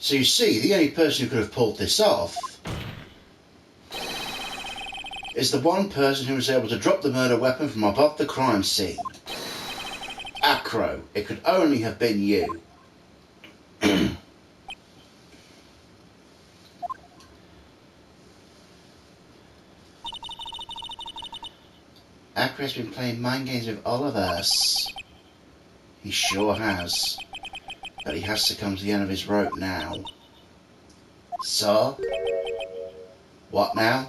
So you see, the only person who could have pulled this off is the one person who was able to drop the murder weapon from above the crime scene. Acro, it could only have been you. Acro's been playing mind games with all of us. He sure has. But he has to come to the end of his rope now. So? What now?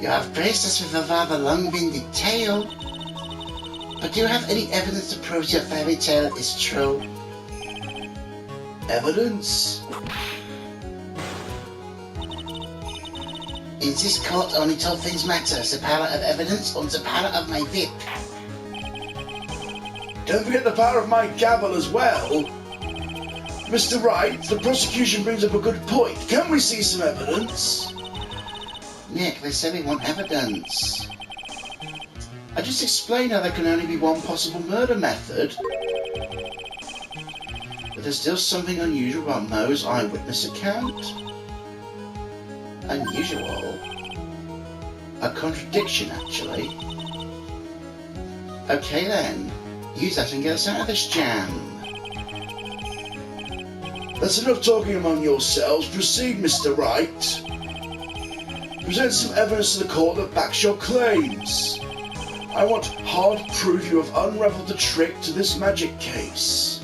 You have praised us with a rather long-winded tale. But do you have any evidence to prove your fairy tale is true? Evidence? In this court, only two things matter: the power of evidence and the power of my whip. Don't forget the power of my gavel as well. Mr. Wright, the prosecution brings up a good point. Can we see some evidence? Nick, they said we want evidence. I just explained how there can only be one possible murder method. But there's still something unusual about Mo's eyewitness account. Unusual? A contradiction, actually. Okay then, use that and get us out of this jam. That's enough talking among yourselves. Proceed, Mr. Wright. Present some evidence to the court that backs your claims. I want hard proof you have unraveled the trick to this magic case.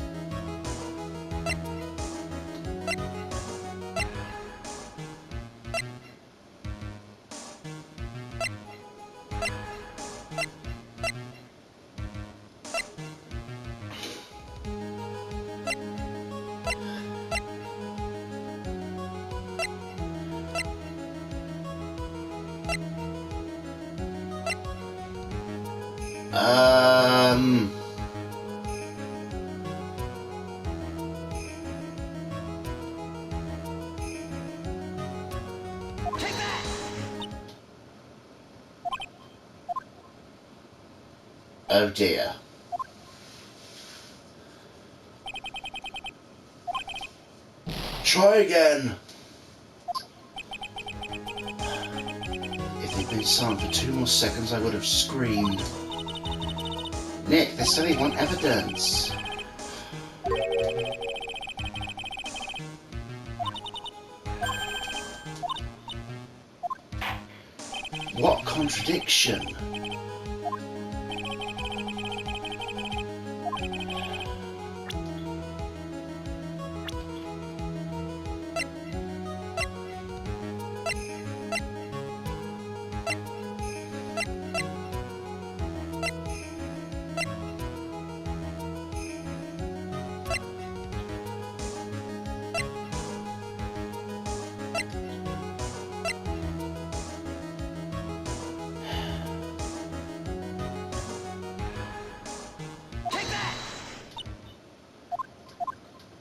Oh dear. Try again. If they'd been silent for 2 more seconds, I would have screamed. Nick, they said they want evidence. What contradiction?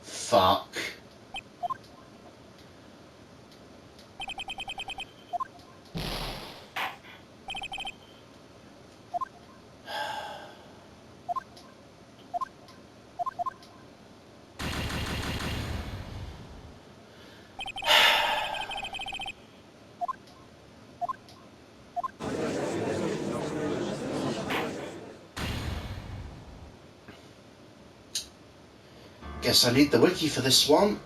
Fuck. Guess I need the wiki for this one.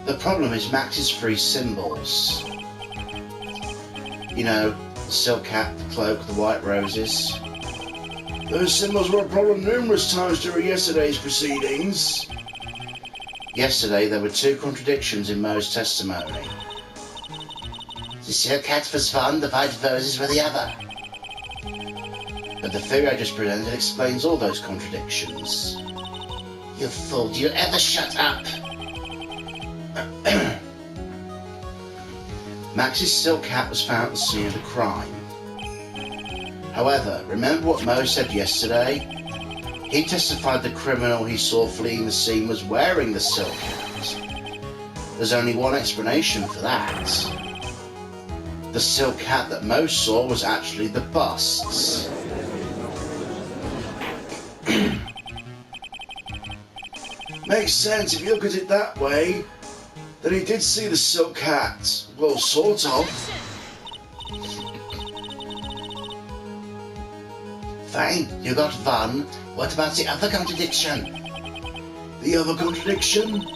The problem is Max's 3 symbols. You know, the silk hat, the cloak, the white roses. Those symbols were a problem numerous times during yesterday's proceedings. Yesterday there were 2 contradictions in Mo's testimony. The silk hat was one, the white roses were the other. But the theory I just presented explains all those contradictions. You fool, do you ever shut up? Max's silk hat was found at the scene of the crime. However, remember what Mo said yesterday? He testified the criminal he saw fleeing the scene was wearing the silk hat. There's only one explanation for that. The silk hat that Mo saw was actually the bust's. Makes sense if you look at it that way. Then he did see the silk hat. Well, sort of. Fine, you got one. What about the other contradiction? The other contradiction?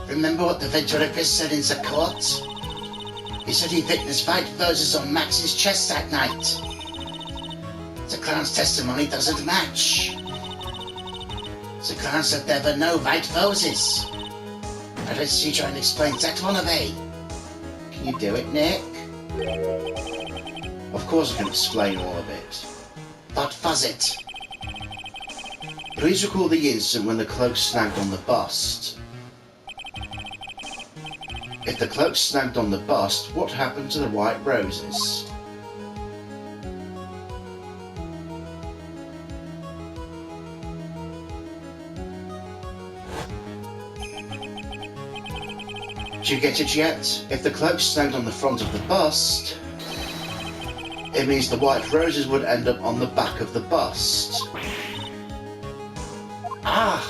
Remember what the ventriloquist said in the court? He said he witnessed white roses on Max's chest that night. The clown's testimony doesn't match. The clown said there were no white roses. Now let's see, try and explain that one away. Can you do it, Nick? Of course I can explain all of it. What was it? Please recall the incident when the cloak snagged on the bust. If the cloak snagged on the bust, what happened to the white roses? Do you get it yet? If the cloak snagged on the front of the bust, it means the white roses would end up on the back of the bust. Ah!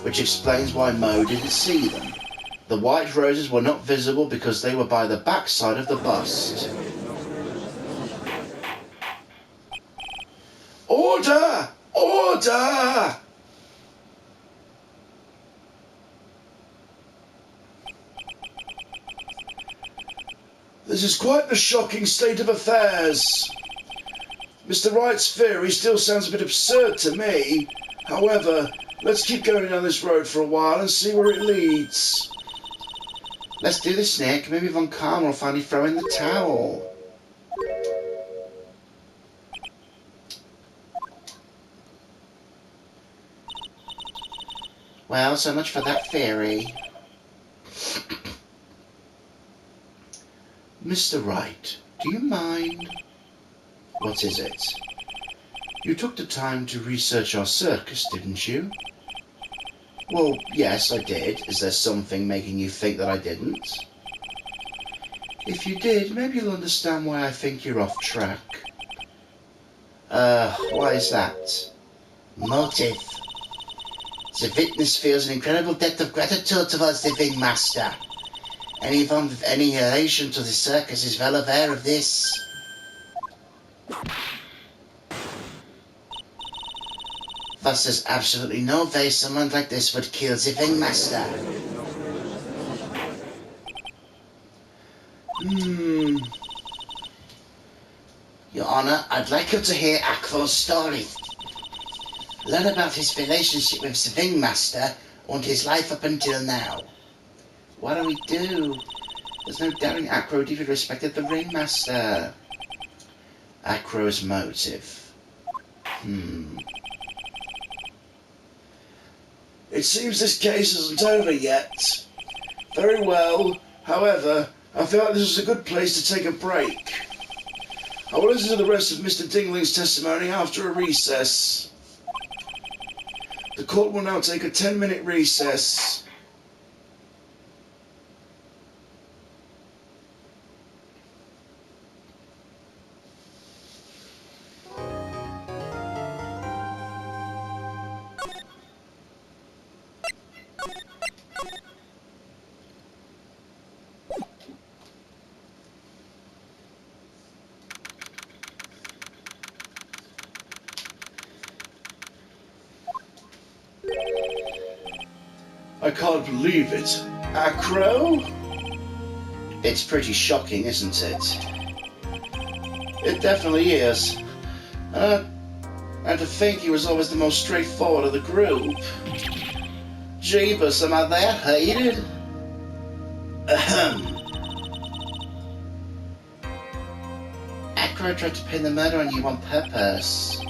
Which explains why Mo didn't see them. The white roses were not visible because they were by the back side of the bust. Order! Order! This is quite a shocking state of affairs. Mr. Wright's theory still sounds a bit absurd to me. However, let's keep going down this road for a while and see where it leads. Let's do this, Nick. Maybe Von Karma will finally throw in the towel. Well, so much for that theory. Mr. Wright, do you mind? What is it? You took the time to research our circus, didn't you? Well, yes, I did. Is there something making you think that I didn't? If you did, maybe you'll understand why I think you're off track. Why is that? Motive. The witness feels an incredible debt of gratitude towards the Ringmaster. Anyone with any relation to the circus is well aware of this. Thus, there's absolutely no way someone like this would kill the Ringmaster. Your Honor, I'd like you to hear Akro's story. Learn about his relationship with the Ringmaster and his life up until now. What do we do? There's no doubting Akro deeply respected the Ringmaster. Akro's motive. It seems this case isn't over yet. Very well. However, I feel like this is a good place to take a break. I will listen to the rest of Mr. Dingling's testimony after a recess. The court will now take a 10-minute recess. I can't believe it. Akro? It's pretty shocking, isn't it? It definitely is. And to think he was always the most straightforward of the group. Jeebus, am I that hated? Akro tried to pin the murder on you on purpose.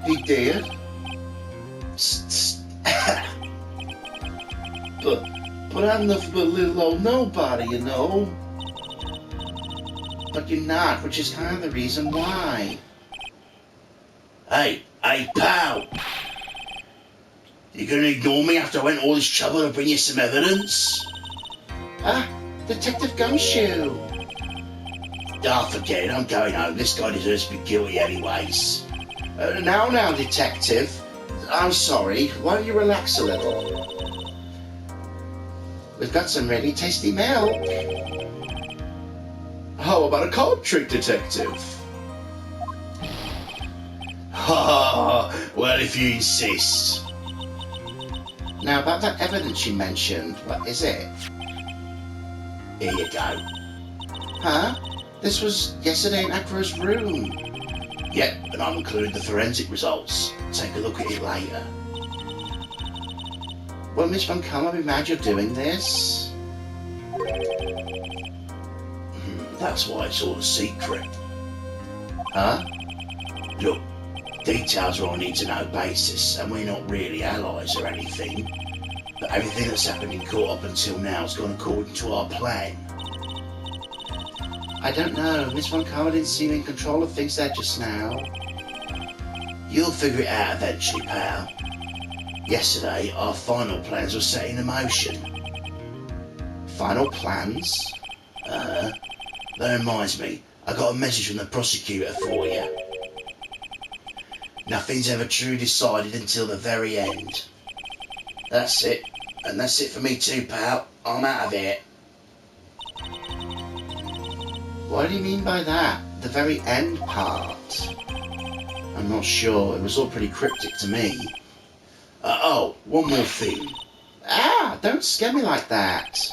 He did? But I'm nothing but a little old nobody, you know. But you're not, which is kind of the reason why. Hey, pal! You gonna ignore me after I went all this trouble to bring you some evidence? Ah, Detective Gumshoe. Ah, forget it, I'm going home. This guy deserves to be guilty anyways. Now, Detective. I'm sorry, why don't you relax a little? We've got some really tasty milk. How about a card trick, Detective? Ha! Well, if you insist. Now, about that evidence you mentioned, what is it? Here you go. Huh? This was yesterday in Acro's room. Yep, and I've included the forensic results. Take a look at it later. Well, Miss Von Karma, I'll be mad you're doing this. That's why it's all a secret. Huh? Look, details are on a need-to-know basis, and we're not really allies or anything. But everything that's happened in court up until now has gone according to our plan. I don't know. Miss Von Karma didn't seem in control of things there just now. You'll figure it out eventually, pal. Yesterday, our final plans were set in motion. Final plans? That reminds me, I got a message from the prosecutor for you. Nothing's ever truly decided until the very end. That's it. And that's it for me too, pal. I'm out of here. What do you mean by that? The very end part? I'm not sure. It was all pretty cryptic to me. Oh, one more thing. Ah, don't scare me like that.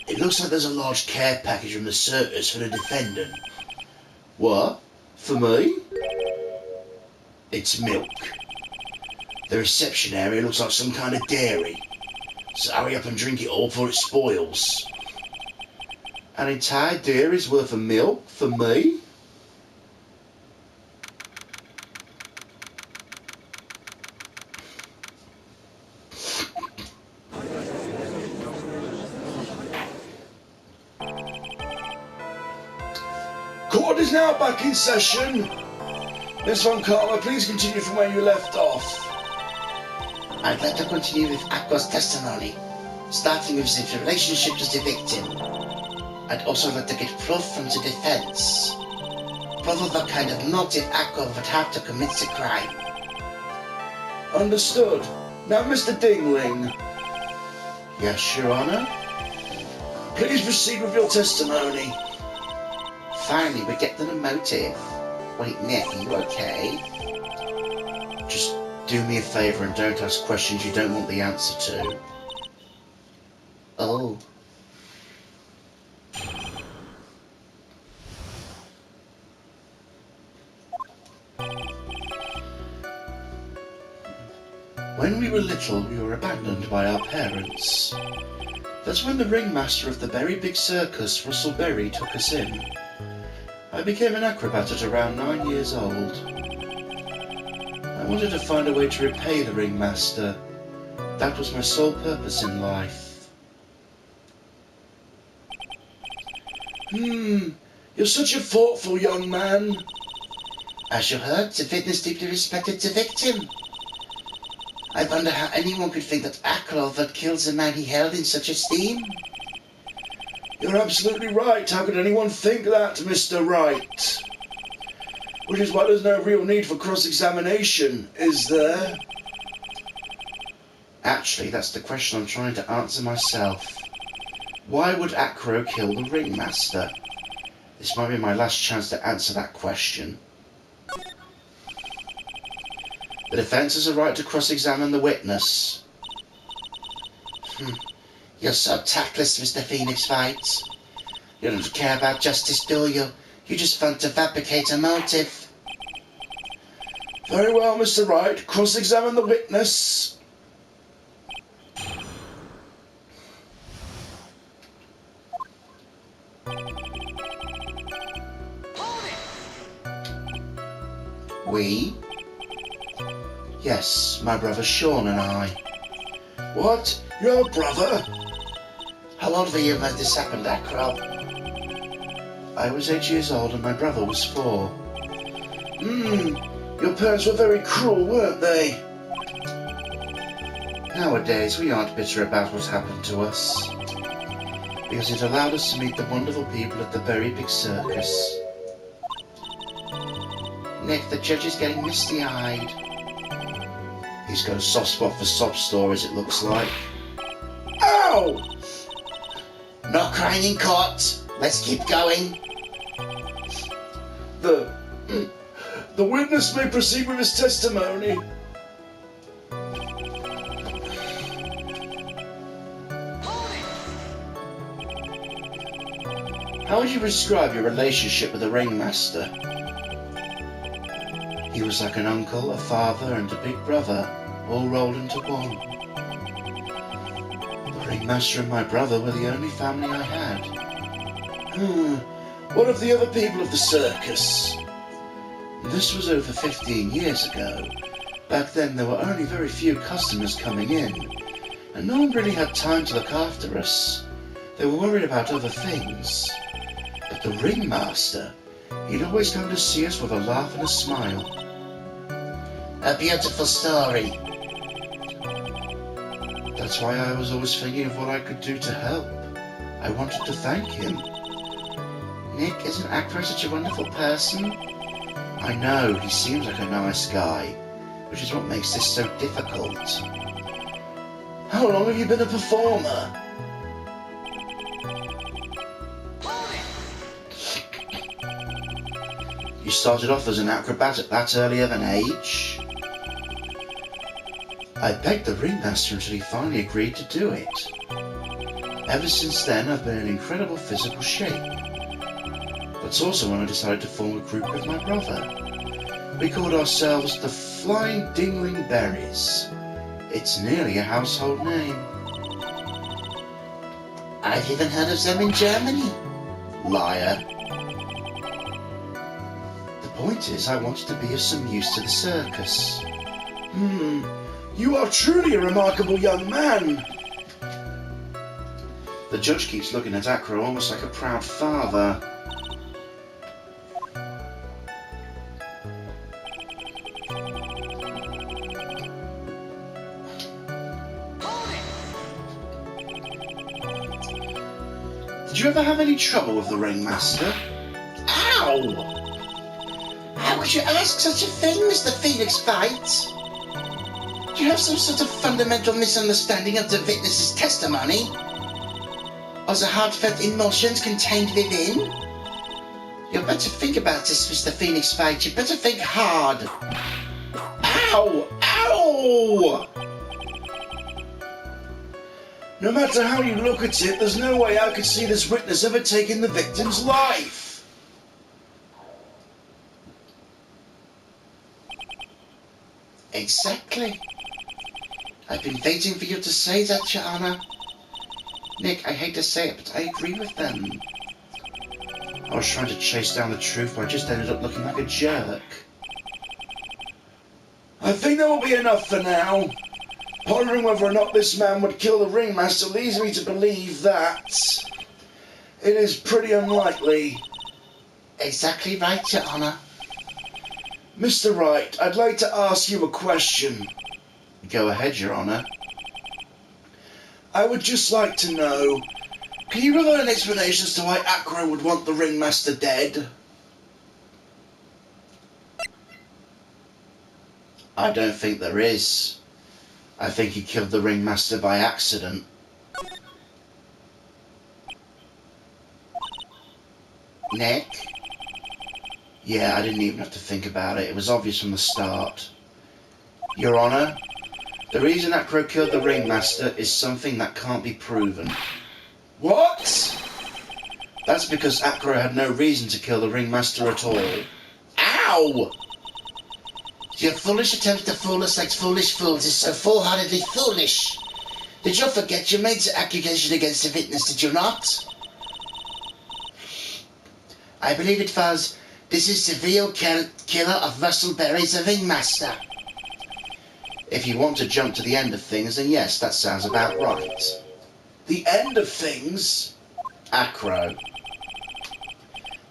It looks like there's a large care package from the circus for the defendant. What? For me? It's milk. The reception area looks like some kind of dairy. So hurry up and drink it all before it spoils. An entire dairy's worth of milk for me? Court is now back in session. Miss Von Karma, please continue from where you left off. I'd like to continue with Aqua's testimony, starting with the relationship with the victim. I'd also like to get proof from the defense. Proof of the kind of motive Aqua would have to commit the crime. Understood. Now, Mr. Dingling. Yes, Your Honor? Please proceed with your testimony. Finally, we're getting a motive. Wait, Nick, are you okay? Just do me a favour and don't ask questions you don't want the answer to. Oh. When we were little, we were abandoned by our parents. That's when the ringmaster of the Berry Big Circus, Russell Berry, took us in. I became an acrobat at around 9 years old. I wanted to find a way to repay the ringmaster. That was my sole purpose in life. You're such a thoughtful young man. As you heard, the witness deeply respected the victim. I wonder how anyone could think that Akrov had killed the man he held in such esteem. You're absolutely right. How could anyone think that, Mr. Wright? Which is why there's no real need for cross-examination, is there? Actually, that's the question I'm trying to answer myself. Why would Acro kill the ringmaster? This might be my last chance to answer that question. The defense has a right to cross-examine the witness. You're so tactless, Mr. Phoenix Wright. You don't care about justice, do you? You just want to fabricate a motive. Very well, Mr. Wright. Cross-examine the witness. We? Yes, my brother Sean and I. What? Your brother? How old were you when this happened, Acro? I was 8 years old and my brother was 4. Your parents were very cruel, weren't they? Nowadays, we aren't bitter about what happened to us, because it allowed us to meet the wonderful people at the Very Big Circus. Nick, the judge is getting misty-eyed. He's got a soft spot for sob stories, it looks like. Ow! Not crying in court. Let's keep going. The witness may proceed with his testimony. How would you describe your relationship with the ringmaster? He was like an uncle, a father, and a big brother, all rolled into one. The ringmaster and my brother were the only family I had. What of the other people of the circus? This was over 15 years ago. Back then there were only very few customers coming in, and no one really had time to look after us. They were worried about other things. But the ringmaster, he'd always come to see us with a laugh and a smile. A beautiful story. That's why I was always thinking of what I could do to help. I wanted to thank him. Nick, isn't Acro such a wonderful person? I know, he seems like a nice guy, which is what makes this so difficult. How long have you been a performer? You started off as an acrobat at that early of an age? I begged the ringmaster until he finally agreed to do it. Ever since then, I've been in incredible physical shape. That's also when I decided to form a group with my brother. We called ourselves the Flying Dingling Berries. It's nearly a household name. I've even heard of them in Germany. Liar. The point is, I wanted to be of some use to the circus. You are truly a remarkable young man. The judge keeps looking at Acro almost like a proud father. Did you ever have any trouble with the ringmaster? Ow! How could you ask such a thing, Mr. Phoenix Fight? Do you have some sort of fundamental misunderstanding of the witness's testimony? Or the heartfelt emotions contained within? You better think about this, Mr. Phoenix Fight. You better think hard. Ow! Ow! No matter how you look at it, there's no way I could see this witness ever taking the victim's life. Exactly. I've been waiting for you to say that, Your Honor. Nick, I hate to say it, but I agree with them. I was trying to chase down the truth, but I just ended up looking like a jerk. I think that will be enough for now. Pondering whether or not this man would kill the ringmaster leads me to believe that it is pretty unlikely. Exactly right, Your Honor. Mr. Wright, I'd like to ask you a question. Go ahead, Your Honor. I would just like to know, can you provide an explanation as to why Acro would want the ringmaster dead? I don't think there is. I think he killed the ringmaster by accident. Nick? Yeah, I didn't even have to think about it. It was obvious from the start. Your Honor, the reason Acro killed the ringmaster is something that can't be proven. What? That's because Acro had no reason to kill the ringmaster at all. Ow! Your foolish attempt to fool us like foolish fools is so full-heartedly foolish. Did you forget you made the accusation against the witness, did you not? I believe it was, this is the real killer of Russell Berry, the ringmaster. If you want to jump to the end of things, then yes, that sounds about right. The end of things? Acro.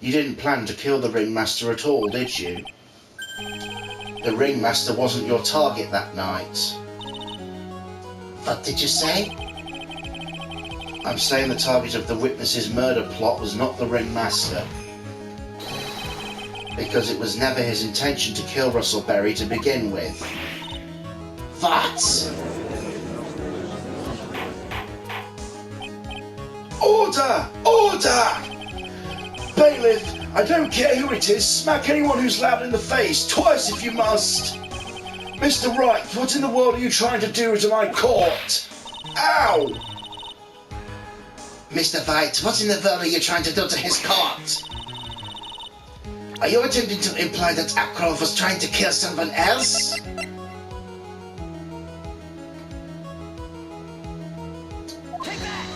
You didn't plan to kill the ringmaster at all, did you? The ringmaster wasn't your target that night. What did you say? I'm saying the target of the witness's murder plot was not the ringmaster, because it was never his intention to kill Russell Berry to begin with. What? Order! Order! Bailiff, I don't care who it is, smack anyone who's loud in the face, twice if you must! Mr. Wright, what in the world are you trying to do to my court? Ow! Mr. Wright, what in the world are you trying to do to his court? Are you attempting to imply that Akrov was trying to kill someone else? Take that!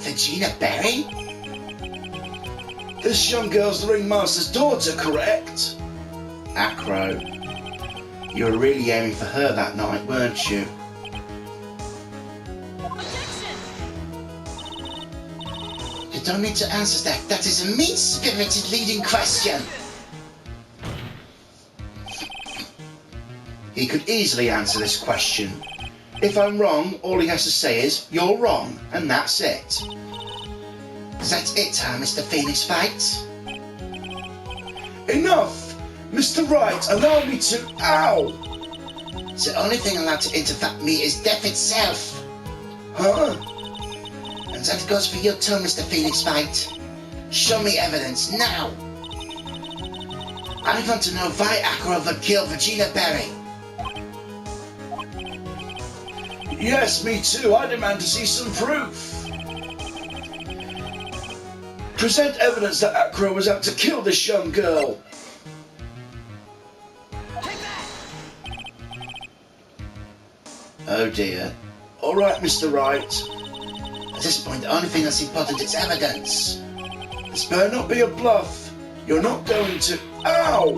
Regina Berry? This young girl's the ringmaster's daughter, correct? Acro, you were really aiming for her that night, weren't you? You don't need to answer that. That is a mean-spirited leading question. He could easily answer this question. If I'm wrong, all he has to say is, you're wrong, and that's it. That's it, huh, Mr. Phoenix Wright? Enough! Mr. Wright, allow me to... Ow! The only thing allowed to interrupt me is death itself. Huh? And that goes for you too, Mr. Phoenix Wright. Show me evidence, now! I want to know why Akrov would kill Regina Berry. Yes, me too. I demand to see some proof. Present evidence that Akrov was out to kill this young girl. Oh dear. All right, Mr. Wright. At this point, the only thing that's important is evidence. This better not be a bluff. You're not going to... Ow!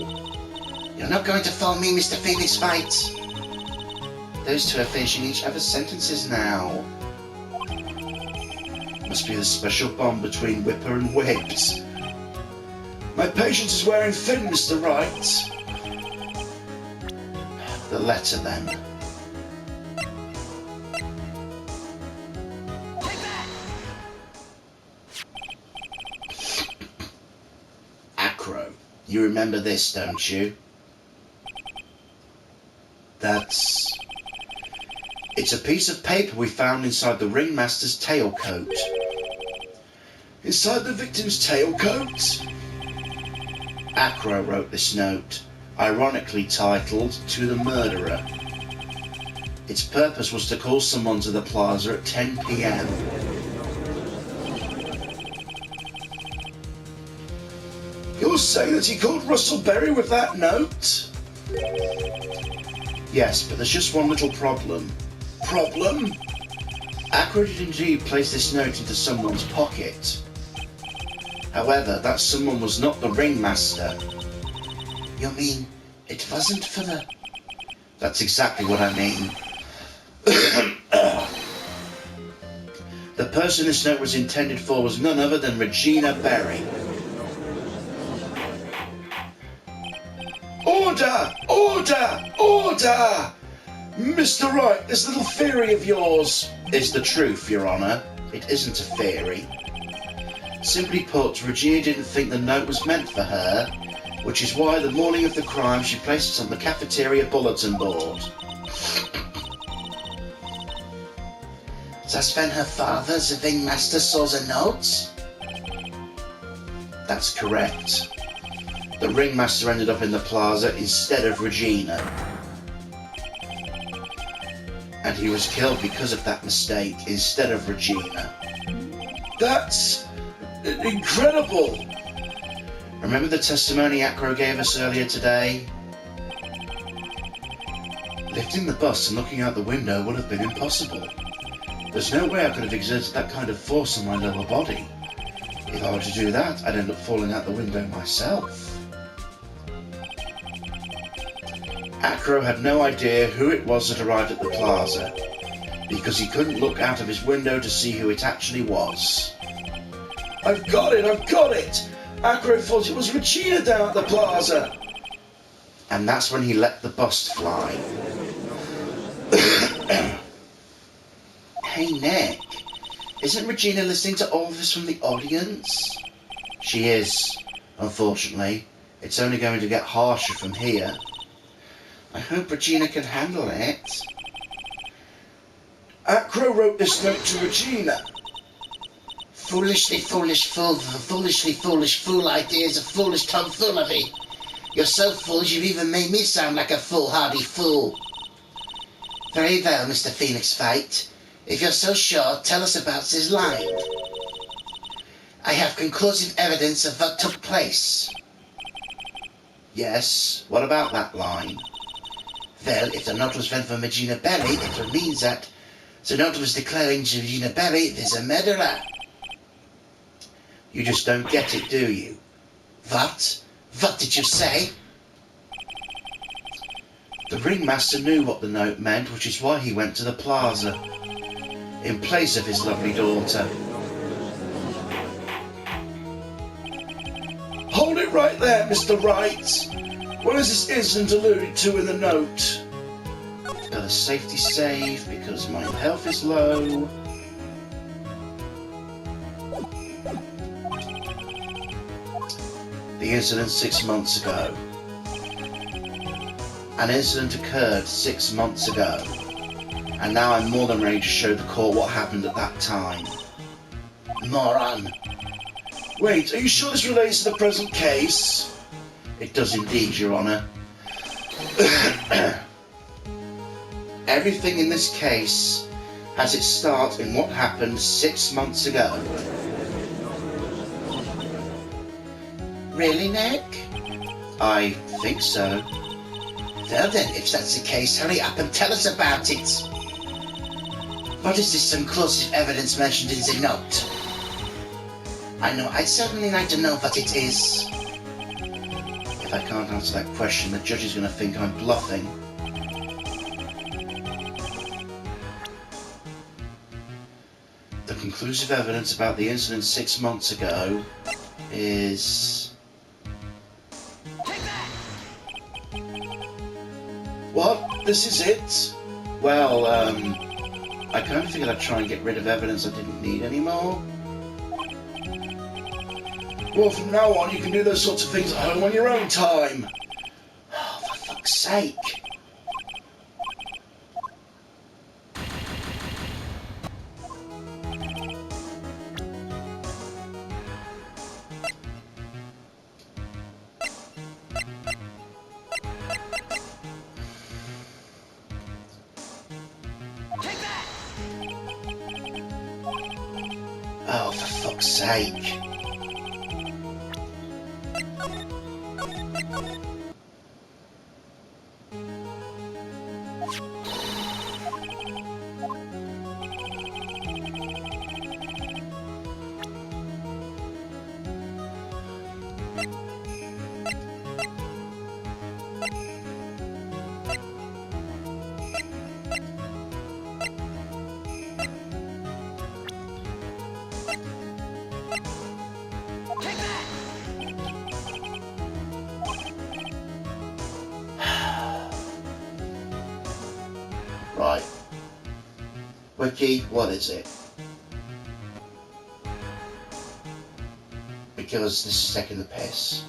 You're not going to fool me, Mr. Phoenix Wright. Those two are finishing each other's sentences now. Must be the special bond between Whipper and Whipped. My patience is wearing thin, Mr. Wright. The letter, then. Acro, you remember this, don't you? It's a piece of paper we found inside the ringmaster's tailcoat. Inside the victim's tailcoat? Acro wrote this note, ironically titled, To the Murderer. Its purpose was to call someone to the plaza at 10 p.m. You're saying that he called Russell Berry with that note? Yes, but there's just one little problem. Problem? Acro did indeed place this note into someone's pocket. However, that someone was not the ringmaster. You mean it wasn't for the... That's exactly what I mean. The person this note was intended for was none other than Regina Berry. Order! Order! Order! Mr. Wright, this little theory of yours is the truth, Your Honour. It isn't a theory. Simply put, Regina didn't think the note was meant for her, which is why the morning of the crime she placed it on the cafeteria bulletin board. That's when her father, the ringmaster, saw the note? That's correct. The ringmaster ended up in the plaza instead of Regina. And he was killed because of that mistake instead of Regina. That's incredible! Remember the testimony Acro gave us earlier today? Lifting the bus and looking out the window would have been impossible. There's no way I could have exerted that kind of force on my lower body. If I were to do that, I'd end up falling out the window myself. Acro had no idea who it was that arrived at the plaza, because he couldn't look out of his window to see who it actually was. I've got it! I've got it! Acro thought it was Regina down at the plaza! And that's when he let the bust fly. Hey, Nick. Isn't Regina listening to all of this from the audience? She is, unfortunately. It's only going to get harsher from here. I hope Regina can handle it. Acro wrote this note to Regina. Foolishly foolish fool, foolishly foolish fool ideas of foolish tomfoolery. You're so foolish you've even made me sound like a foolhardy fool. Very well, Mr. Phoenix Fight. If you're so sure, tell us about this line. I have conclusive evidence of what took place. Yes, what about that line? Well, if the note was meant for Regina Berry, it would mean that the note was declaring Regina Berry is a murderer. You just don't get it, do you? What? What did you say? The ringmaster knew what the note meant, which is why he went to the plaza, in place of his lovely daughter. Hold it right there, Mr. Wright. What is this incident alluded to in the note? Got a safety save because my health is low. The incident 6 months ago. An incident occurred 6 months ago, and now I'm more than ready to show the court what happened at that time. Moron. Wait, are you sure this relates to the present case? It does indeed, Your Honour. Everything in this case has its start in what happened 6 months ago. Really, Nick? I think so. Well then, if that's the case, hurry up and tell us about it. What is this conclusive evidence mentioned in the note? I know, I'd certainly like to know what it is. If I can't answer that question, the judge is going to think I'm bluffing. The conclusive evidence about the incident 6 months ago is... What? This is it? Well, I kind of figured I'd try and get rid of evidence I didn't need anymore. Well, from now on, you can do those sorts of things at home on your own time. Oh, for fuck's sake. Oh, for fuck's sake. Right. Wiki, what is it? Because this is taking the piss.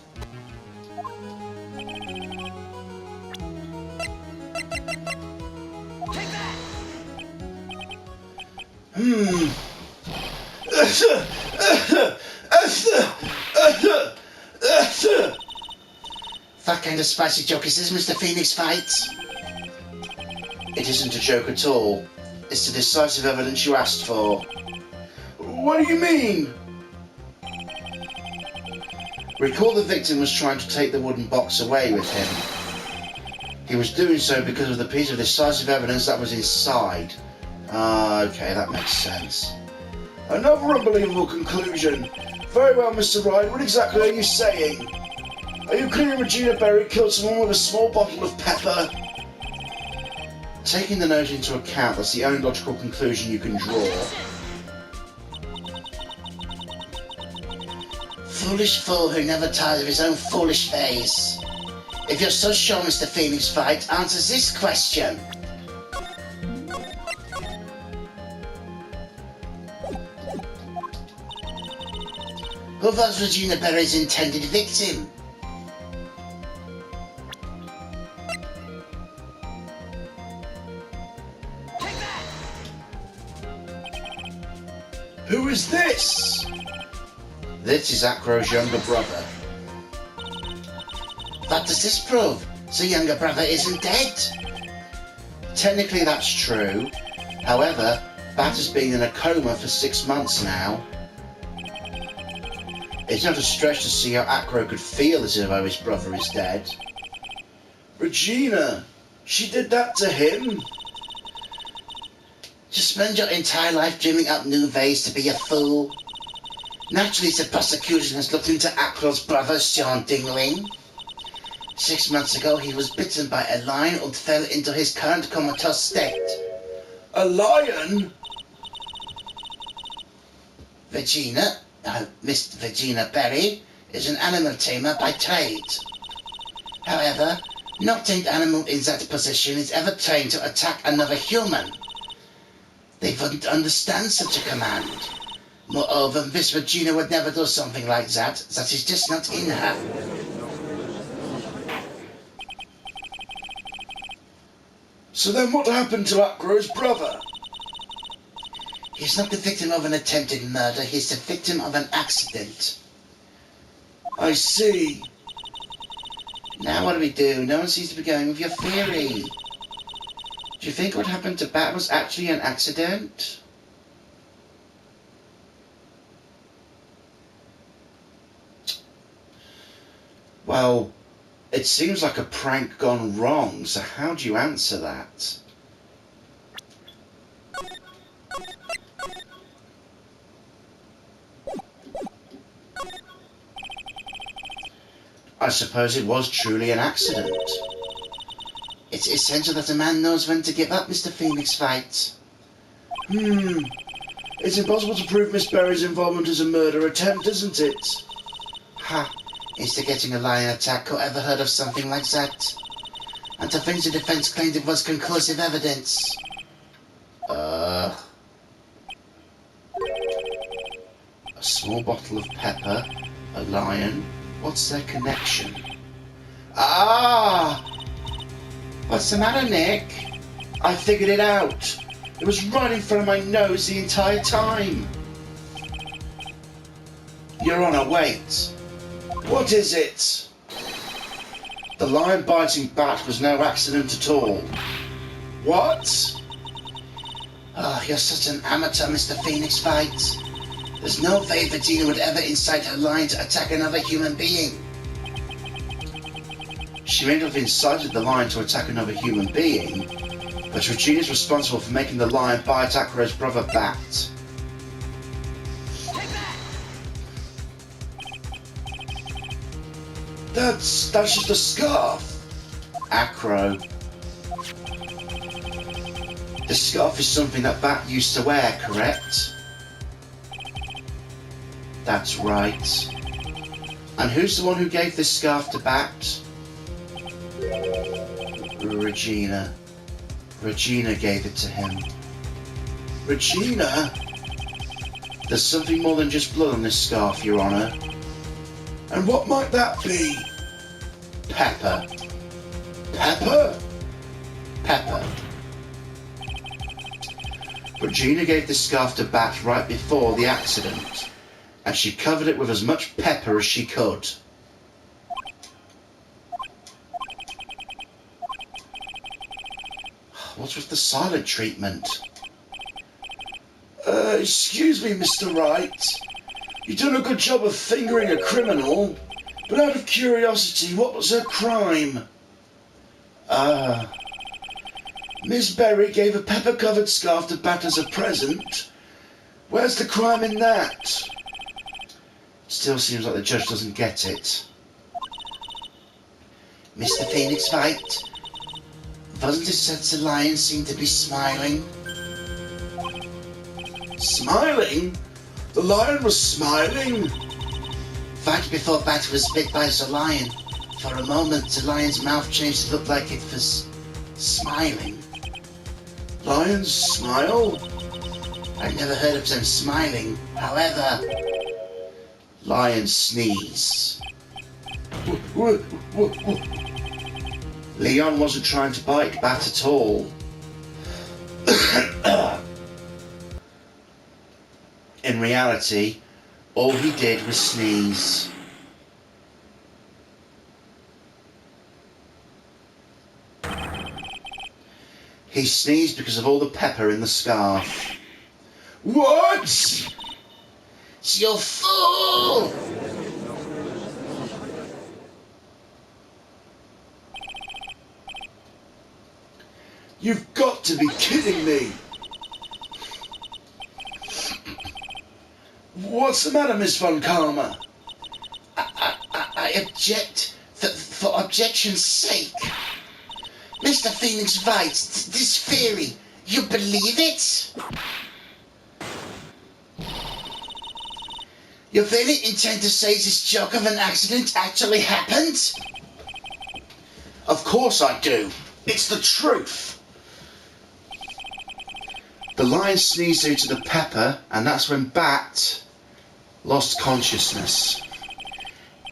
That kind of spicy joke is this, Mr. Phoenix Fight? It isn't a joke at all. It's the decisive evidence you asked for. What do you mean? Recall the victim was trying to take the wooden box away with him. He was doing so because of the piece of decisive evidence that was inside. Okay, that makes sense. Another unbelievable conclusion. Very well, Mr. Wright, what exactly are you saying? Are you claiming Regina Berry killed someone with a small bottle of pepper? Taking the note into account, that's the only logical conclusion you can draw. Foolish fool who never tires of his own foolish face. If you're so sure, Mr. Phoenix Fight, answer this question. Who was Regina Berry's intended victim? Who is this? This is Acro's younger brother. What does this prove? So younger brother isn't dead? Technically that's true. However, Bat has been in a coma for 6 months now. It's not a stretch to see how Acro could feel as though his brother is dead. Regina! She did that to him? You spend your entire life dreaming up new ways to be a fool. Naturally, the prosecution has looked into Acro's brother, Sean Dingling. 6 months ago, he was bitten by a lion and fell into his current comatose state. A lion? Miss Regina Berry, is an animal tamer by trade. However, no tamed animal in that position is ever trained to attack another human. They wouldn't understand such a command. Moreover, Miss Regina would never do something like that. That is just not in her. So then what happened to Acro's brother? He's not the victim of an attempted murder. He's the victim of an accident. I see. Now what do we do? No one seems to be going with your theory. Do you think what happened to Bat was actually an accident? Well, it seems like a prank gone wrong, so how do you answer that? I suppose it was truly an accident. It's essential that a man knows when to give up, Mr. Phoenix Wright. It's impossible to prove Miss Berry's involvement as a murder attempt, isn't it? Ha! Instigating a lion attack, who ever heard of something like that? And to think the defense claimed it was conclusive evidence. A small bottle of pepper, a lion. What's their connection? Ah! What's the matter, Nick? I figured it out. It was right in front of my nose the entire time. Your Honor, wait. What is it? The lion biting Bat was no accident at all. What? Oh, you're such an amateur, Mr. Phoenix Wright. There's no way Regina would ever incite a lion to attack another human being. She may not have incited the lion to attack another human being, but Regina's responsible for making the lion bite Acro's brother Bat. That's just a scarf. Acro. The scarf is something that Bat used to wear, correct? That's right. And who's the one who gave this scarf to Bat? Regina. Regina gave it to him. Regina? There's something more than just blood on this scarf, Your Honor. And what might that be? Pepper. Pepper? Pepper. Regina gave this scarf to Bat right before the accident, and she covered it with as much pepper as she could. What's with the silent treatment? Excuse me, Mr. Wright. You've done a good job of fingering a criminal, but out of curiosity, what was her crime? Miss Berry gave a pepper-covered scarf to Bat as a present. Where's the crime in that? Still seems like the judge doesn't get it. Mr. Phoenix Wright, wasn't it said the lion seemed to be smiling? Smiling? The lion was smiling? Right before Bat was bit by the lion, for a moment the lion's mouth changed to look like it was smiling. Lions smile? I've never heard of them smiling. However, Lion sneeze. Leon wasn't trying to bite Bat at all. In reality, all he did was sneeze. He sneezed because of all the pepper in the scarf. What? You fool! You've got to be kidding me! What's the matter, Miss Von Karma? I object for objection's sake. Mr. Phoenix Wright, this theory, you believe it? You really intend to say this joke of an accident actually happened? Of course I do. It's the truth. The lion sneezed due to the pepper, and that's when Bat lost consciousness.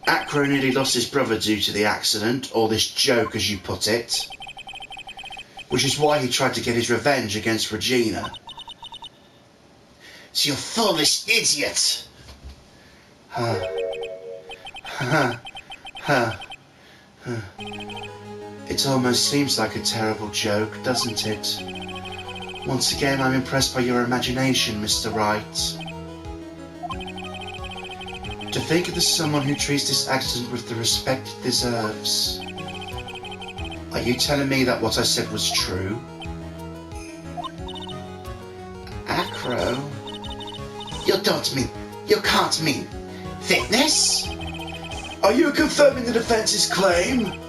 Acro nearly lost his brother due to the accident, or this joke as you put it, which is why he tried to get his revenge against Regina. So you foolish idiot! It almost seems like a terrible joke, doesn't it? Once again, I'm impressed by your imagination, Mr. Wright. To think of someone who treats this accident with the respect it deserves. Are you telling me that what I said was true? Acro? You can't mean fitness? Are you confirming the defense's claim?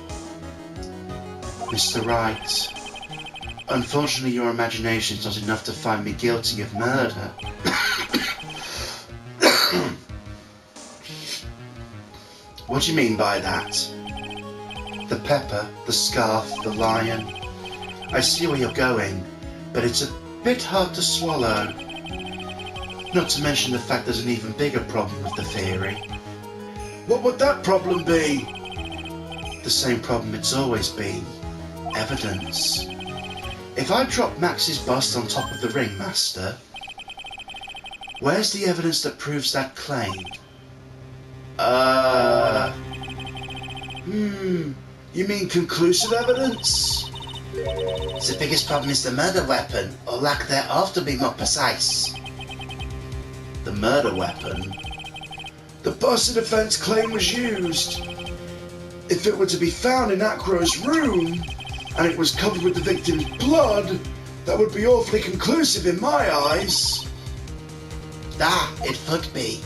Mr. Wright, unfortunately your imagination is not enough to find me guilty of murder. What do you mean by that? The pepper, the scarf, the lion. I see where you're going, but it's a bit hard to swallow. Not to mention the fact there's an even bigger problem with the theory. What would that problem be? The same problem it's always been. Evidence. If I drop Max's bust on top of the ringmaster, where's the evidence that proves that claim? You mean conclusive evidence? The biggest problem is the murder weapon, or lack thereof to be more precise. The murder weapon? The busted defense claim was used. If it were to be found in Acro's room, and it was covered with the victim's blood, that would be awfully conclusive in my eyes. It would be.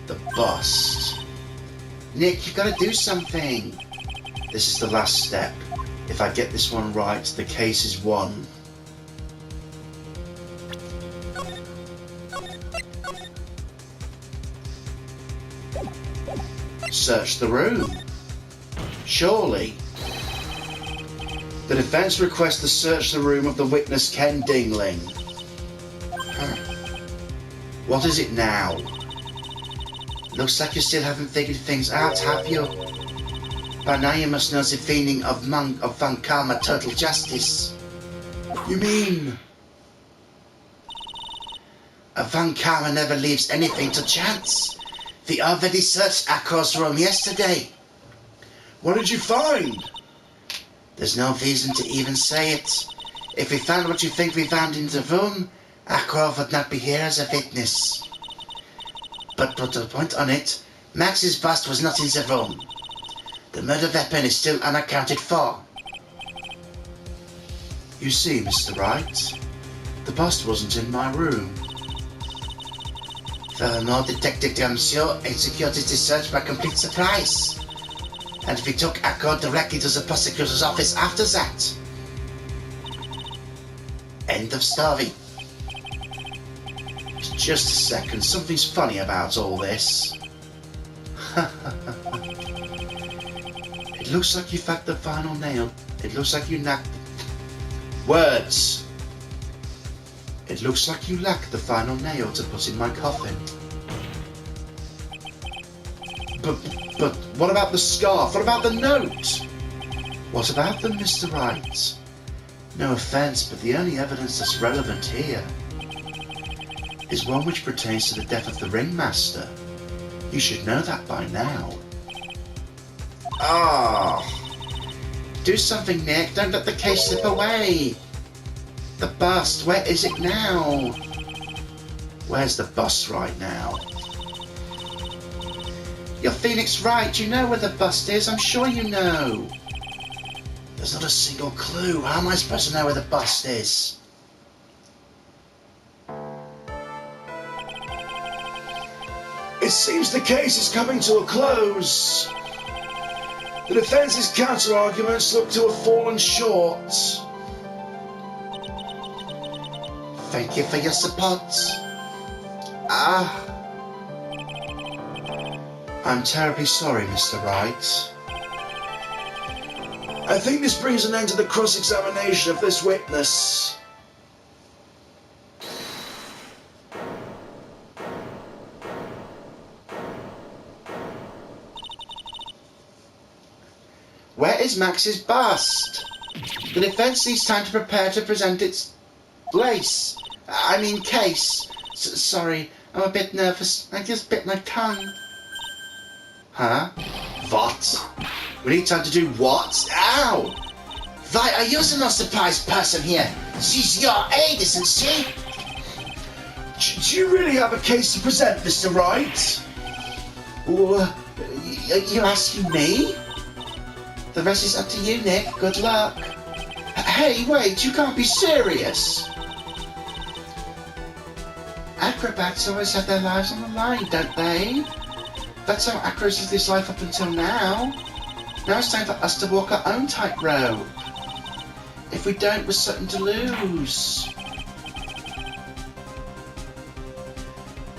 The bust. Nick, you've got to do something. This is the last step. If I get this one right, the case is won. Search the room. Surely. The defense requests to search the room of the witness Ken Dingling. What is it now? Looks like you still haven't figured things out, have you? By now you must know the meaning of Von Karma total justice. You mean? Von Karma never leaves anything to chance. We already searched Acro's room yesterday. What did you find? There's no reason to even say it. If we found what you think we found in the room, Acro would not be here as a witness. But to the point on it, Max's bust was not in the room. The murder weapon is still unaccounted for. You see, Mr. Wright, the bust wasn't in my room. Furthermore, Detective D'Amsio executed the search by complete surprise. And we took Acro directly to the prosecutor's office after that. End of story. Just a second, something's funny about all this. It looks like you fact the final nail. It looks like you knocked... Words. It looks like you lack the final nail to put in my coffin. But what about the scarf? What about the note? What about them, Mr. Wright? No offence, but the only evidence that's relevant here is one which pertains to the death of the ringmaster. You should know that by now. Ah! Do something, Nick. Don't let the case slip away. The bust, where is it now? Where's the bust right now? You're Phoenix Wright. You know where the bust is. I'm sure you know. There's not a single clue. How am I supposed to know where the bust is? It seems the case is coming to a close. The defence's counter-arguments look to have fallen short. Thank you for your support. I'm terribly sorry, Mr. Wright. I think this brings an end to the cross-examination of this witness. Where is Max's bust? The defense needs time to prepare to present its case. Sorry, I'm a bit nervous. I just bit my tongue. Huh? What? We need time to do what? Ow! Why are you the not surprised person here? She's your aide, isn't she? Do you really have a case to present, Mr. Wright? You asking me? The rest is up to you, Nick. Good luck. Hey, wait, you can't be serious. Acrobats always have their lives on the line, don't they? That's how Acros lived his life up until now. Now it's time for us to walk our own tightrope. If we don't, we're certain to lose.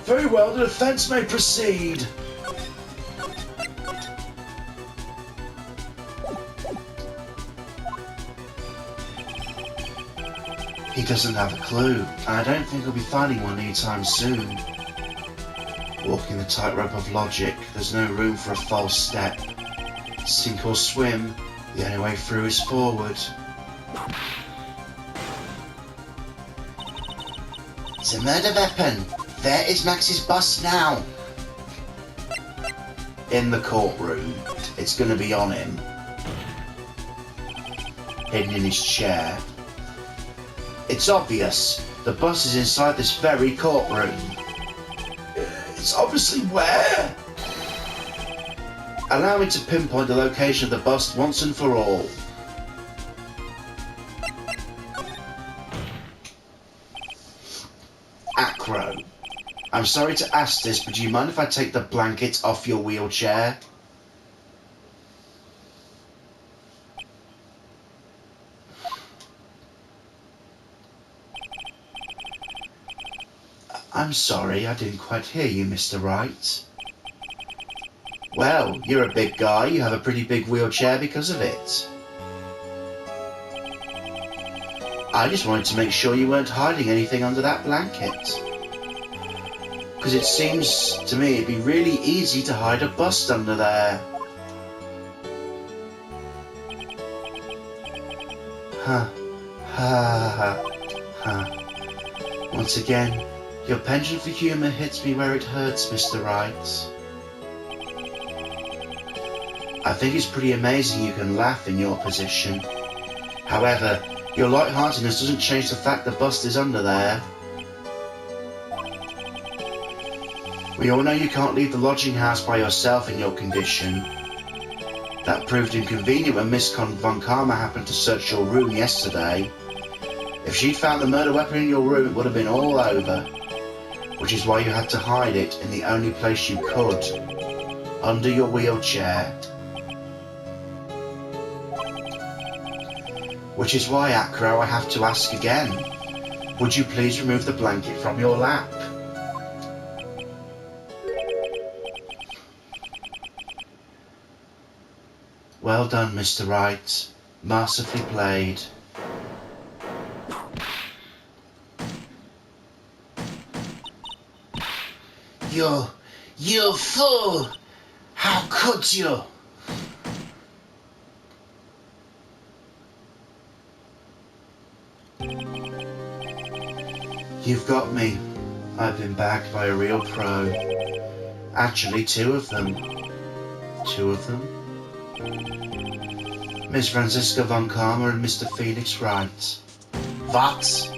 Very well, the defense may proceed. He doesn't have a clue, and I don't think he'll be finding one anytime soon. Walking the tightrope of logic, there's no room for a false step. Sink or swim, the only way through is forward. The murder weapon! There is Max's bust now! In the courtroom. It's gonna be on him. Hidden in his chair. It's obvious. The bust is inside this very courtroom. It's obviously where? Allow me to pinpoint the location of the bust once and for all. Acro, I'm sorry to ask this, but do you mind if I take the blanket off your wheelchair? I'm sorry, I didn't quite hear you, Mr. Wright. Well, you're a big guy. You have a pretty big wheelchair because of it. I just wanted to make sure you weren't hiding anything under that blanket. Because it seems to me it'd be really easy to hide a bust under there. Ha ha ha. Once again, your penchant for humour hits me where it hurts, Mr. Wright. I think it's pretty amazing you can laugh in your position. However, your lightheartedness doesn't change the fact the bust is under there. We all know you can't leave the lodging house by yourself in your condition. That proved inconvenient when Miss Von Karma happened to search your room yesterday. If she'd found the murder weapon in your room, it would have been all over. Which is why you had to hide it in the only place you could. Under your wheelchair. Which is why, Acro, I have to ask again. Would you please remove the blanket from your lap? Well done, Mr. Wright. Masterfully played. You fool! How could you? You've got me. I've been backed by a real pro. Actually, two of them. Two of them? Miss Franziska von Karma and Mr. Felix Wright. What?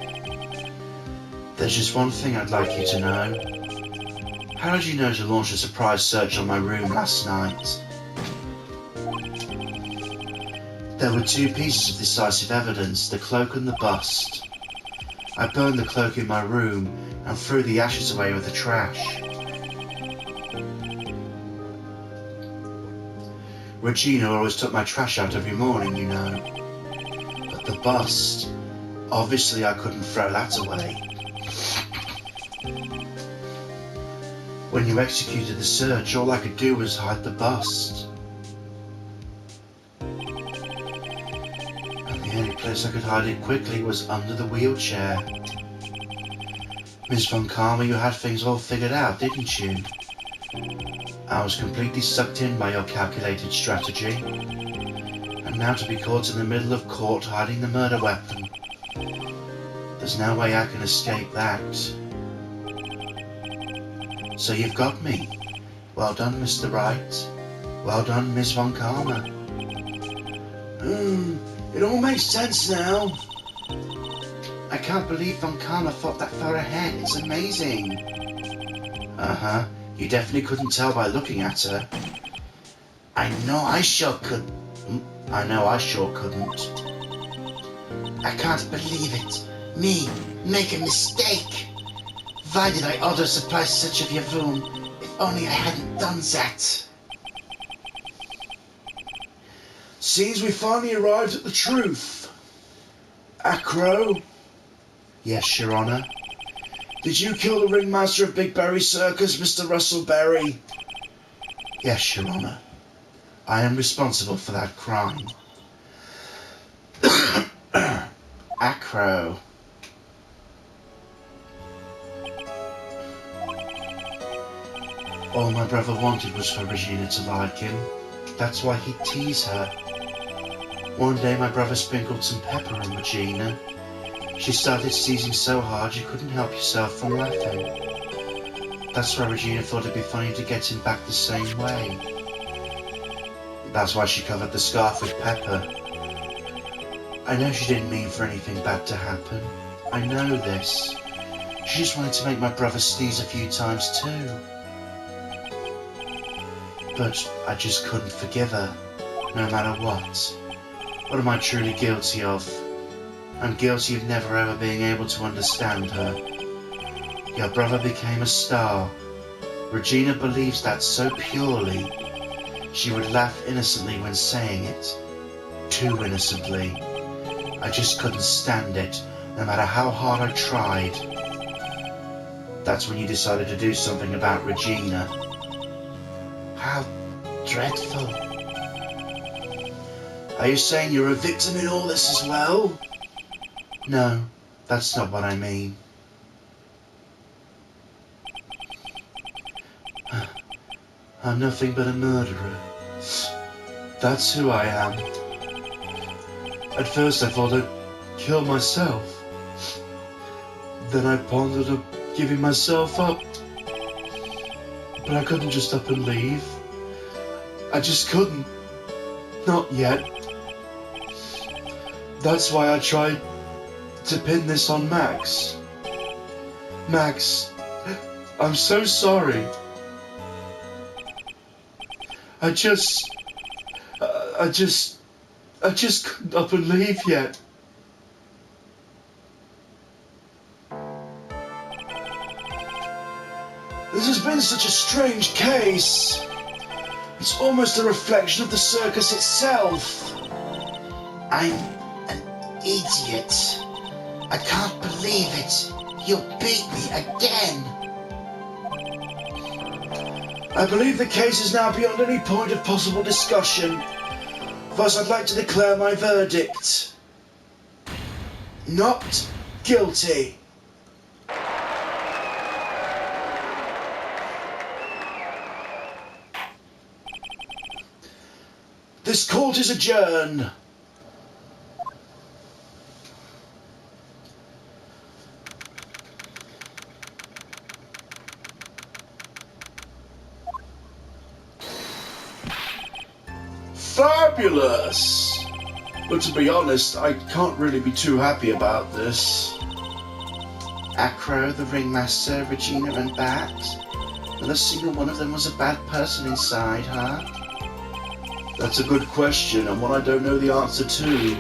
There's just one thing I'd like you to know. How did you know to launch a surprise search on my room last night? There were two pieces of decisive evidence, the cloak and the bust. I burned the cloak in my room and threw the ashes away with the trash. Regina always took my trash out every morning, you know. But the bust, obviously I couldn't throw that away. When you executed the search, all I could do was hide the bust. And the only place I could hide it quickly was under the wheelchair. Miss Von Karma, you had things all figured out, didn't you? I was completely sucked in by your calculated strategy. And now to be caught in the middle of court hiding the murder weapon. There's no way I can escape that. So you've got me. Well done, Mr. Wright. Well done, Miss Von Karma. It all makes sense now. I can't believe Von Karma thought that far ahead. It's amazing. Uh-huh. You definitely couldn't tell by looking at her. I know I sure couldn't. I can't believe it. Me, make a mistake. Why did I order a surprise search of your room? If only I hadn't done that. Seems we finally arrived at the truth. Acro? Yes, Your Honor. Did you kill the ringmaster of Big Berry Circus, Mr. Russell Berry? Yes, Your Honor. I am responsible for that crime. Acro. All my brother wanted was for Regina to like him. That's why he'd tease her. One day my brother sprinkled some pepper on Regina. She started sneezing so hard you couldn't help yourself from laughing. That's why Regina thought it'd be funny to get him back the same way. That's why she covered the scarf with pepper. I know she didn't mean for anything bad to happen. I know this. She just wanted to make my brother sneeze a few times too. But I just couldn't forgive her, no matter what. What am I truly guilty of? I'm guilty of never ever being able to understand her. Your brother became a star. Regina believes that so purely. She would laugh innocently when saying it. Too innocently. I just couldn't stand it, no matter how hard I tried. That's when you decided to do something about Regina. How dreadful. Are you saying you're a victim in all this as well? No, that's not what I mean. I'm nothing but a murderer. That's who I am. At first I thought I'd kill myself. Then I pondered of giving myself up. But I couldn't just up and leave. I just couldn't. Not yet. That's why I tried to pin this on Max. Max, I'm so sorry. I just couldn't up and leave yet. This has been such a strange case. It's almost a reflection of the circus itself. I'm an idiot. I can't believe it. You beat me again. I believe the case is now beyond any point of possible discussion. Thus, I'd like to declare my verdict. Not guilty. This court is adjourned. Fabulous! But to be honest, I can't really be too happy about this. Acro, the ringmaster, Regina and Bat. Not a single one of them was a bad person inside, huh? That's a good question, and one I don't know the answer to.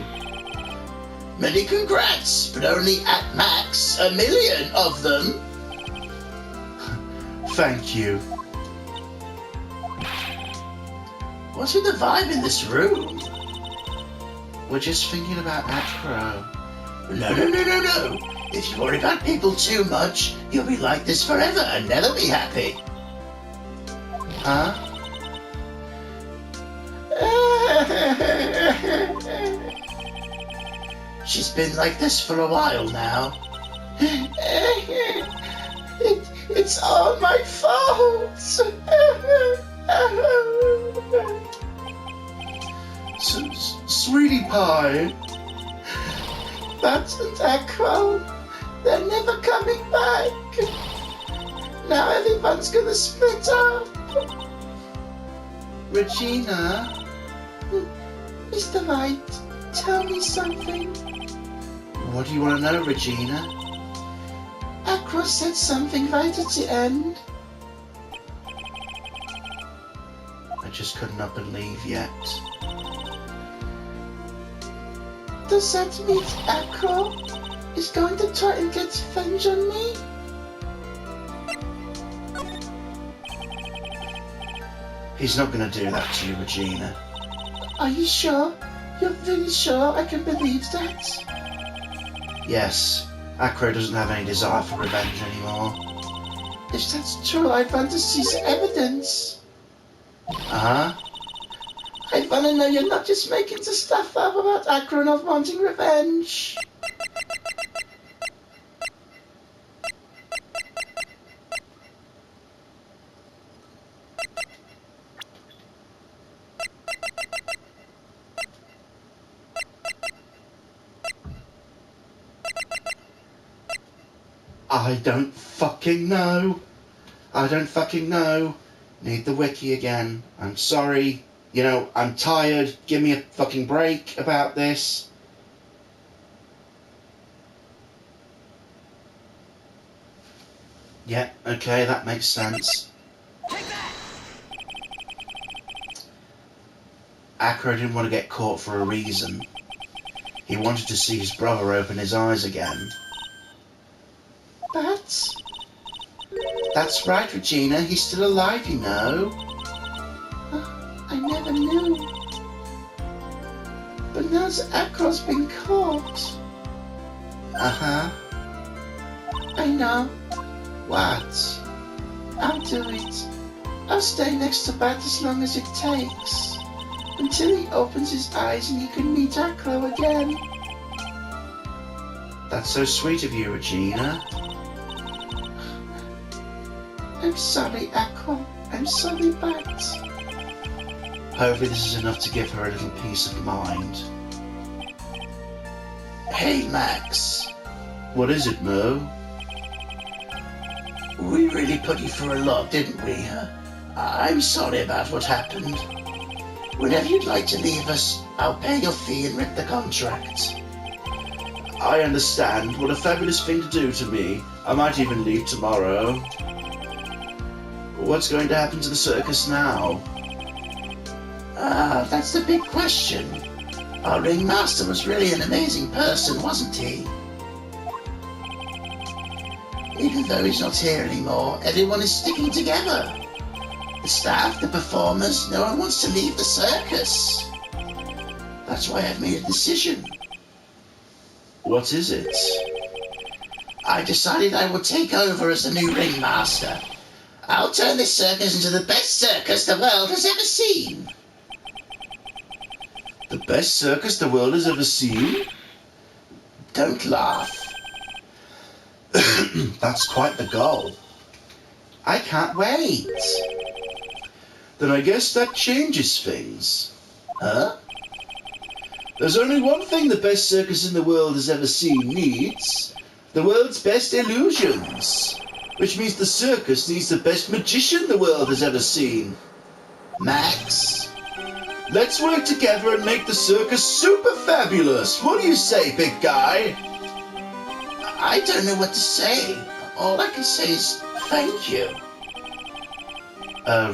Many congrats, but only at max 1 million of them. Thank you. What's with the vibe in this room? We're just thinking about Acro. No. If you worry about people too much, you'll be like this forever and never be happy. Huh? She's been like this for a while now. It's all my fault. Sweetie Pie. Bat and Acro, they're never coming back. Now everyone's gonna split up. Regina? Mr. White, tell me something. What do you want to know, Regina? Acro said something right at the end. I just could not believe yet. Does that mean Acro is going to try and get revenge on me? He's not going to do that to you, Regina. Are you sure? You're really sure I can believe that? Yes, Acro doesn't have any desire for revenge anymore. If that's true, I want to see the evidence. Uh-huh. I want to know you're not just making the stuff up about Acro not wanting revenge. I don't fucking know. Need the wiki again. I'm sorry. You know, I'm tired. Give me a fucking break about this. Yeah, okay, that makes sense. Acro didn't want to get caught for a reason. He wanted to see his brother open his eyes again. But That's right, Regina. He's still alive, you know. I never knew. But now that Acro's been caught. Uh-huh. I know. What? I'll do it. I'll stay next to Bat as long as it takes. Until he opens his eyes and he can meet Acro again. That's so sweet of you, Regina. I'm sorry, Acro. I'm sorry, Bat. Hopefully this is enough to give her a little peace of mind. Hey, Max. What is it, Mo? We really put you through a lot, didn't we? I'm sorry about what happened. Whenever you'd like to leave us, I'll pay your fee and rip the contract. I understand. What a fabulous thing to do to me. I might even leave tomorrow. What's going to happen to the circus now? That's the big question. Our ringmaster was really an amazing person, wasn't he? Even though he's not here anymore, everyone is sticking together. The staff, the performers, no one wants to leave the circus. That's why I've made a decision. What is it? I decided I would take over as the new ringmaster. I'll turn this circus into the best circus the world has ever seen. The best circus the world has ever seen? Don't laugh. That's quite the goal. I can't wait. Then I guess that changes things. Huh? There's only one thing the best circus in the world has ever seen needs. The world's best illusions. Which means the circus needs the best magician the world has ever seen. Max? Let's work together and make the circus super fabulous. What do you say, big guy? I don't know what to say. All I can say is thank you.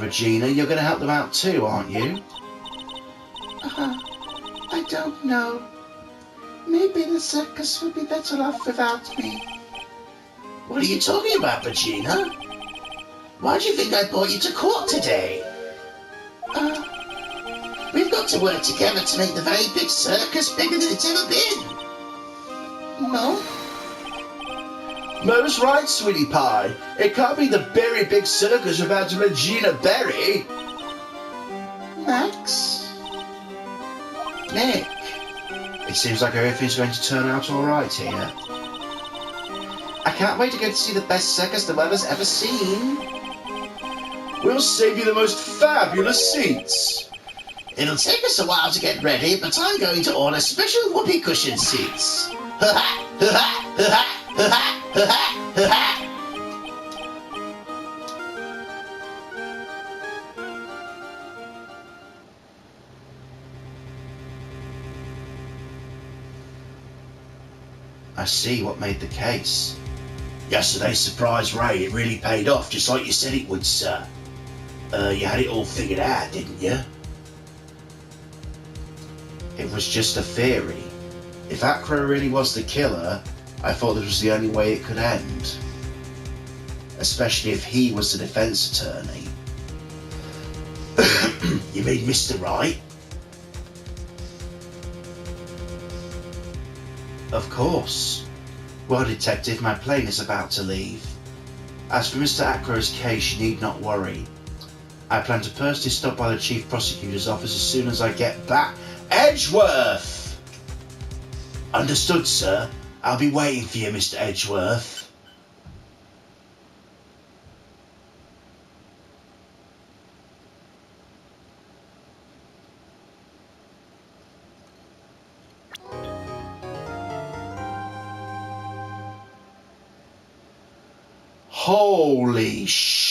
Regina, you're going to help them out too, aren't you? I don't know. Maybe the circus would be better off without me. What are you talking about, Regina? Why do you think I brought you to court today? We've got to work together to make the very big circus bigger than it's ever been. No? Mo's right, sweetie pie. It can't be the very big circus without Regina Berry. Max? Nick? It seems like everything's going to turn out all right here. I can't wait to go to see the best circus the world has ever seen. We'll save you the most fabulous seats. It'll take us a while to get ready, but I'm going to order special whoopee cushion seats. Ha ha! Ha ha! Ha ha! Ha ha! Ha ha! I see what made the case. Yesterday's surprise raid, it really paid off, just like you said it would, sir. You had it all figured out, didn't you? It was just a theory. If Acro really was the killer, I thought this was the only way it could end. Especially if he was the defense attorney. You mean Mr. Wright? Of course. Well, Detective, my plane is about to leave. As for Mr. Acro's case, you need not worry. I plan to personally stop by the Chief Prosecutor's office as soon as I get back. Edgeworth! Understood, sir. I'll be waiting for you, Mr. Edgeworth. Holy sh!